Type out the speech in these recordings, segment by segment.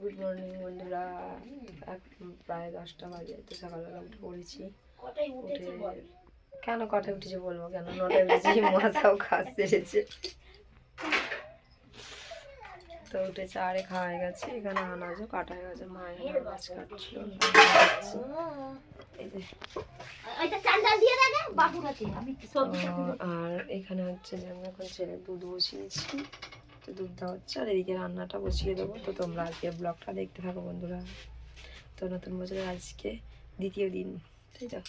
Good morning বন্ধুরা। এখন প্রায় 10টা বাজে। তো সকালবেলা উঠে পড়েছি। উঠে কেন কটায় উঠেছে বলবো কেন, 9টায় উঠেছি। মাথাও কাজ সেরেছে। তো উঠে চারে খাওয়া হয়ে গেছে। এখানে আনাজও কাটা হয়ে গেছে। মা এখানে আনাজ কাটছিল। আর এখানে হচ্ছে যে আমি এখন ছেলের দুধ বসিয়েছি। তো দুধটা হচ্ছে আর এদিকে রান্নাটা বসিয়ে দেবো। তো তোমরা আজকে ব্লগটা দেখতে থাকো বন্ধুরা। তো নতুন বছরের আজকে দ্বিতীয় দিন, তাই তো।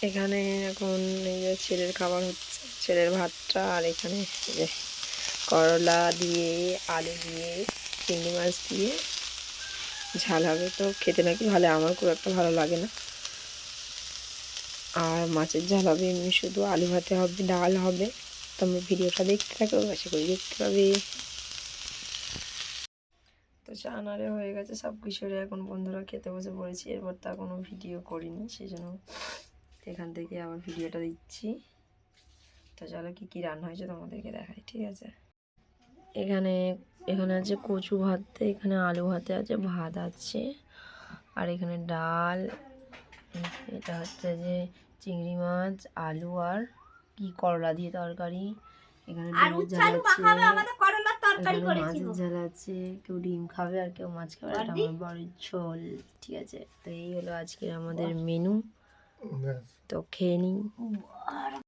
এখানে এখন এই যে ছেলের খাবার হচ্ছে, ছেলের ভাতটা। আর এখানে এই যে করলা দিয়ে, আলু দিয়ে, চিংড়ি মাছ দিয়ে ঝাল হবে। তো খেতে নাকি ভালো, আমার খুব একটা ভালো লাগে না। আর মাছের ঝাল হবে, এমনি শুধু আলু ভাতে হবে, ডাল হবে। তোমরা ভিডিওটা দেখতে থাকো, আশা করি দেখতে পাবে। তো চানারে হয়ে গেছে সব কিছুরে। এখন বন্ধুরা খেতে বসে পড়েছি। এরপর তা কোনো ভিডিও করিনি, সেই জন্য এখান থেকে আবার ভিডিওটা দিচ্ছি। তো চলো কী কী রান্না হয়েছে তোমাদেরকে দেখাই, ঠিক আছে। এখানে এখানে আছে কচু ভাতে, এখানে আলু ভাতে আছে, ভাত আছে। আর এখানে ডাল, এটা হচ্ছে যে চিংড়ি মাছ, আলু আর কি করলা দিয়ে তরকারি। এখানে ডিমের ঝাল আছে, এখানে মাছের ঝাল আছে। কেউ ডিম খাবে আর কেউ মাছ খাবে। এটা আমার বড়ির ঝোল, ঠিক আছে। তো এই হলো আজকের আমাদের মেনু। তো খেয়ে নিই।